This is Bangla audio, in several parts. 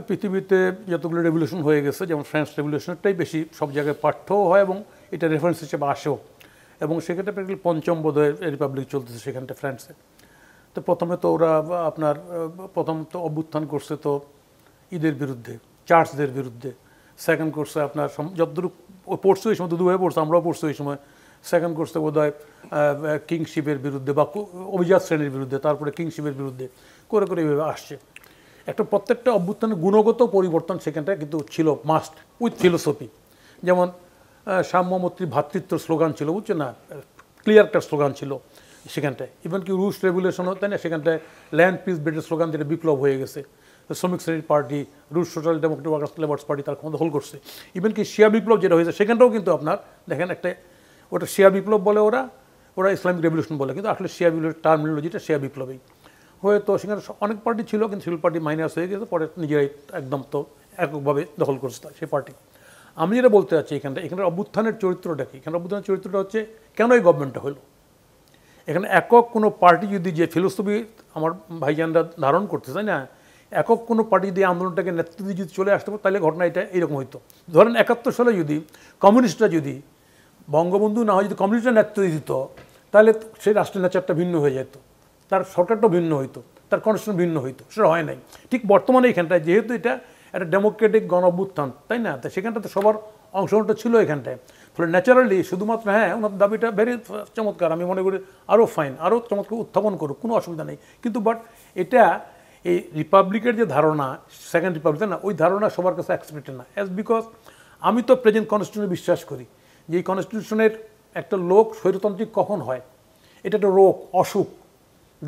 পৃথিবীতে যতগুলো রেভলিউশন হয়ে গেছে, যেমন ফ্রান্স রেভলিউশনটাই বেশি সব জায়গায় পাঠ্যও হয় এবং এটা রেফারেন্স হিসেবে আসেও, এবং সেক্ষেত্রে প্র্যাকটিক্যালি পঞ্চম বোধহয় রিপাবলিক চলতেছে সেখানটা ফ্রান্সে। তো প্রথমে তো ওরা আপনার প্রথম তো অভ্যুত্থান করছে তো ঈদের বিরুদ্ধে, চার্চদের বিরুদ্ধে। সেকেন্ড করছে আপনার যতদূর পড়ছে ওই সময়, দুভাবে পড়ছে, আমরাও পড়ছি ওই সময়। সেকেন্ড করছে বোধহয় কিংশিপের বিরুদ্ধে বা অভিজাত শ্রেণীর বিরুদ্ধে, তারপরে কিংশিপের বিরুদ্ধে করে করে এইভাবে আসছে। একটা প্রত্যেকটা অভ্যুত্থানের গুণগত পরিবর্তন সেখানটায় কিন্তু ছিল মাস্ট, উইথ ফিলোসফি। যেমন সাম্যমৈত্রী ভ্রাতৃত্ব স্লোগান ছিল, বুঝছে না, ক্লিয়ার একটা স্লোগান ছিল সেখানটায়। ইভেন কি রুশ রেভলিউশনও তাই না, সেখানটায় ল্যান্ড পিস বেটার স্লোগান, যেটা বিপ্লব হয়ে গেছে। শ্রমিক শ্রেণীর পার্টি, রুশ social Democratic workers labours party তার ক্ষমতা হোল্ড করছে। ইভেন কি শিয়া বিপ্লব যেটা হয়েছে সেখানটাও কিন্তু আপনার দেখেন একটা, ওটা শিয়া বিপ্লব বলে ওরা ইসলামিক রেভলিউশন বলে, কিন্তু আসলে শিয়া বিপ্লব টার্মিনোলজিটা শিয়া বিপ্লবই হয়তো। সেখানে অনেক পার্টি ছিল, কিন্তু সিভিল পার্টি মাইনাস হয়ে গেছে, পরে নিজেরাই একদম তো এককভাবে দখল করছে সেই পার্টি। আমি যেটা বলতে চাচ্ছি এখানে অভ্যুত্থানের চরিত্রটা কি, এখানে অভ্যুত্থানের চরিত্রটা হচ্ছে কেন এই গভর্নমেন্টটা হলো। এখানে একক কোনো পার্টি যদি যে ফিলোসফি আমার ভাইজানরা ধারণ করতে চায় না, একক কোনো পার্টি দিয়ে আন্দোলনটাকে নেতৃত্ব দিয়ে যদি চলে আসতে পারে, তাহলে ঘটনা এটা এইরকম হইতো। ধরেন 71 সালে যদি কমিউনিস্টরা যদি বঙ্গবন্ধু না হয় যদি কমিউনিস্টরা নেতৃত্ব দিত, তাহলে সেই রাষ্ট্রের নেচারটা ভিন্ন হয়ে যেত, তার সরকারটাও ভিন্ন হইতো, তার কনস্টিটিউশন ভিন্ন হইতো। সেটা হয় নাই। ঠিক বর্তমানে এখানটায় যেহেতু এটা একটা ডেমোক্রেটিক গণ অভ্যুত্থান, তাই না, তাই সেখানটাতে সবার অংশগ্রহণটা ছিল এখানটায়। ফলে ন্যাচারালি শুধুমাত্র হ্যাঁ ওনার দাবিটা ভেরি চমৎকার, আমি মনে করি আরও ফাইন, আরও চমৎকার উত্থাপন করুক, কোনো অসুবিধা নেই। কিন্তু বাট এটা এই রিপাবলিকের যে ধারণা, সেকেন্ড রিপাবলিক না, ওই ধারণা সবার কাছে অ্যাকসেপ্টেড না। অ্যাজ বিকজ আমি তো প্রেজেন্ট কনস্টিটিউশনে বিশ্বাস করি যে এই কনস্টিটিউশনের একটা লোক স্বৈরতান্ত্রিক কখন হয়, এটা একটা রোগ, অসুখ।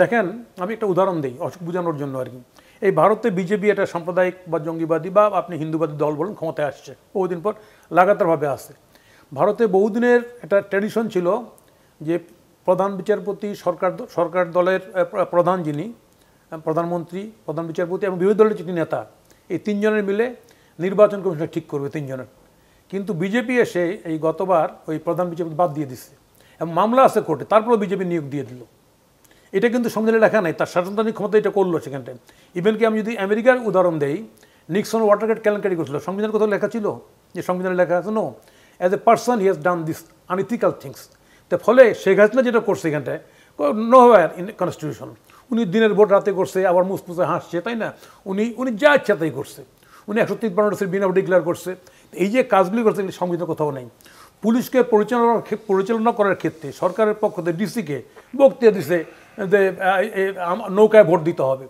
দেখেন আমি একটা উদাহরণ দিই অসুখ বোঝানোর জন্য আর কি। এই ভারতে বিজেপি একটা সাম্প্রদায়িক বা জঙ্গিবাদী বা আপনি হিন্দুবাদী দল বলুন, ক্ষমতায় আসছে বহুদিন পর, লাগাতারভাবে আসছে। ভারতে বহুদিনের একটা ট্র্যাডিশন ছিল যে প্রধান বিচারপতি, সরকার দলের প্রধান যিনি, প্রধানমন্ত্রী, প্রধান বিচারপতি এবং বিরোধী দলের যিনি নেতা, এই তিনজনের মিলে নির্বাচন কমিশন ঠিক করবে, তিনজনের। কিন্তু বিজেপি এসে এই গতবার ওই প্রধান বিচারপতি বাদ দিয়ে দিচ্ছে এবং মামলা আছে কোর্টে, তারপরেও বিজেপি নিয়োগ দিয়ে দিল। এটা কিন্তু সংবিধানে লেখা নাই, তার শাসনতান্ত্রিক ক্ষমতা এটা করলো সেখানটায়। ইভেন কি আমি যদি আমেরিকার উদাহরণ দেই, নিক্সন ওয়াটারগেট কেলেঙ্কারি করছিল, সংবিধানের কোথাও লেখা ছিল যে সংবিধানে লেখা আছে no, as a person he has done this unethical things. তো ফলে শেখ হাসিনা যেটা করছে এখানটায় নো ওয়্যার ইন কনস্টিটিউশন। উনি দিনের ভোট রাতে করছে, আবার মুসপুসে হাসছে, তাই না, উনি যা ইচ্ছা তাই করছে। উনি 153 বিনা ডিক্লেয়ার করছে। এই যে কাজগুলি করছে সংবিধান কোথাও নেই। পুলিশকে পরিচালনা করার ক্ষেত্রে সরকারের পক্ষ থেকে ডিসিকে বক্তৃতা দিছে যে নৌকায় ভোট দিতে হবে,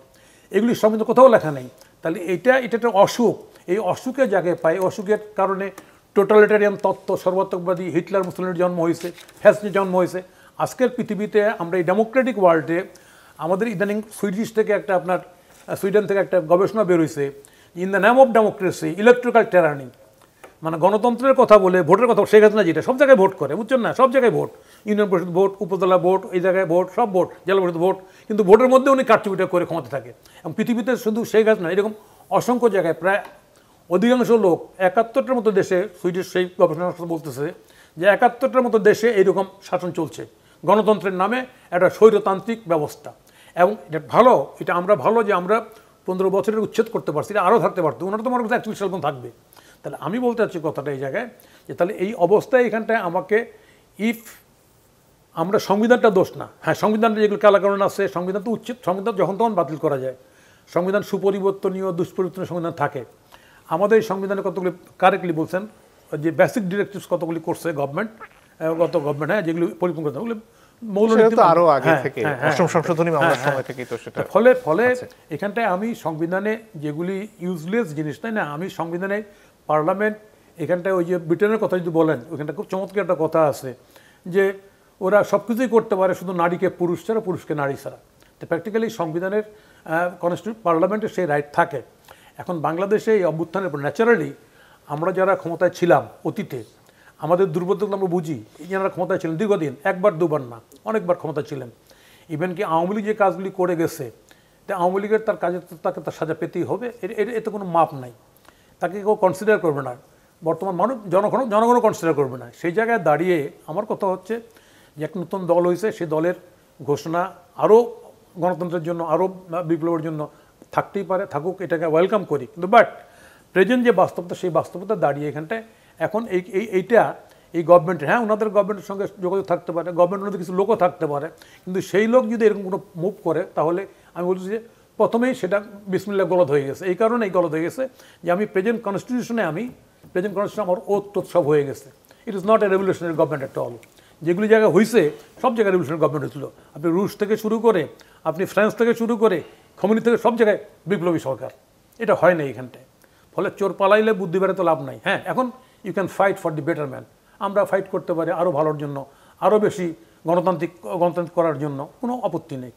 এগুলি সংবিধান কোথাও লেখা নেই। তাহলে এটা একটা অসুখ। এই অসুখের জায়গায় পায়, অসুখের কারণে টোটালিটারিয়ান তত্ত্ব, সর্বাত্মকবাদী হিটলার মুসলিমের জন্ম হয়েছে, ফ্যাসিস্টের জন্ম হয়েছে। আজকের পৃথিবীতে আমরা এই ডেমোক্রেটিক ওয়ার্ল্ডে আমাদের ইদানিং সুইডেন থেকে একটা গবেষণা বেরোইছে, in the name of democracy electrical tyranny, মানে গণতন্ত্রের কথা বলে ভোটের কথা, শেখ হাসিনা যেটা সব জায়গায় ভোট করে, বুঝছেন না, সব জায়গায় ভোট, ইউনিয়ন পরিষদ ভোট, উপজেলা ভোট, এই জায়গায় ভোট, সব ভোট, জেলা পরিষদ ভোট, কিন্তু ভোটের মধ্যে উনি কারচুপিটা করে ক্ষমতা থাকে। এবং পৃথিবীতে শুধু শেখ হাসিনা, এরকম অসংখ্য জায়গায় প্রায় অধিকাংশ লোক 71টার মতো দেশে, সুইডিশ সেই গবেষণা বলতেছে যে 71টার মতো দেশে এইরকম শাসন চলছে গণতন্ত্রের নামে, একটা স্বৈরতান্ত্রিক ব্যবস্থা। এবং এটা ভালো, এটা আমরা ভালো যে আমরা 15 বছরের উচ্ছেদ করতে পারছি, এটা আরও থাকতে পারতো, ওনারা তো মনে করছে 41 সাল পর্যন্ত থাকবে। তাহলে আমি বলতে চাচ্ছি কথাটা এই জায়গায় যে তাহলে এই অবস্থায় এখানটায় আমাকে আমরা সংবিধানটা দোষ না, হ্যাঁ সংবিধানটা যেগুলো কালাকানুন আছে, সংবিধান তো উচ্ছেদ, সংবিধান যখন তখন বাতিল করা যায়, সংবিধান সুপরিবর্তনীয় দুষ্পরিবর্তনীয় সংবিধান থাকে। আমাদের এই সংবিধানে কতগুলি কারেক্টলি বলছেন যে বেসিক ডিরেক্টিভস কতগুলি করছে গভর্নমেন্ট, হ্যাঁ, যেগুলি পরিপূর্ণ করতে ওগুলো ফলে এখানটায় আমি সংবিধানে যেগুলি ইউজলেস জিনিস, তাই না, আমি সংবিধানে পার্লামেন্ট এখানটায় ওই যে ব্রিটেনের কথা যদি বলেন, ওইখানটা খুব চমৎকার একটা কথা আছে যে ওরা সব কিছুই করতে পারে, শুধু নারীকে পুরুষ ছাড়া, পুরুষকে নারী ছাড়া। তো প্র্যাকটিক্যালি সংবিধানের পার্লামেন্টের সেই রাইট থাকে। এখন বাংলাদেশে এই অভ্যুত্থানের পর ন্যাচারালি আমরা যারা ক্ষমতায় ছিলাম অতীতে, আমাদের দুর্বলতাগুলো আমরা বুঝি। যারা ক্ষমতায় ছিলেন দীর্ঘদিন, একবার দুবার না, অনেকবার ক্ষমতা ছিলেন। ইভেন কি আওয়ামী লীগ যে কাজগুলি করে গেছে, তা আওয়ামী লীগের তার কাজে তাকে তার সাজা পেতেই হবে, এতে কোনো মাপ নাই, তাকে কেউ কনসিডার করবে না। বর্তমান মানুষ জনগণও কনসিডার করবে না। সেই জায়গায় দাঁড়িয়ে আমার কথা হচ্ছে যে একটা নতুন দল হয়েছে, সেই দলের ঘোষণা আরও গণতন্ত্রের জন্য, আরও বিপ্লবের জন্য থাকতেই পারে, থাকুক, এটাকে ওয়েলকাম করি। কিন্তু বাট প্রেজেন্ট যে বাস্তবতা, সেই বাস্তবতা দাঁড়িয়ে এখানটায় এখন এইটা এই গভর্নমেন্টের, হ্যাঁ ওনাদের গভর্নমেন্টের সঙ্গে যোগাযোগ থাকতে পারে, গভর্নমেন্টের মধ্যে কিছু লোকও থাকতে পারে, কিন্তু সেই লোক যদি এরকম কোনো মুভ করে তাহলে আমি বলছি যে প্রথমেই সেটা বিসমিল্লাহ গলদ হয়ে গেছে। এই কারণে এই গলদ হয়ে গেছে যে আমি প্রেজেন্ট কনস্টিটিউশনে আমার ওত টোত সব হয়ে গেছে। It is not a revolutionary government at all. যেগুলি জায়গায় হয়েছে সব জায়গায় রেভলিউশনারি গভর্নমেন্ট হয়েছিল। আপনি রুশ থেকে শুরু করে, আপনি ফ্রান্স থেকে শুরু করে, কমিউনিটি থেকে, সব জায়গায় বিপ্লবী সরকার। এটা হয় না এইখানটায়। ফলে চোর পালাইলে বুদ্ধি বেড়ে তো লাভ নাই। হ্যাঁ, এখন you can fight for the better man. আমরা ফাইট করতে পারি আরও ভালোর জন্য, আরও বেশি গণতান্ত্রিক করার জন্য। কোনো আপত্তি নেই।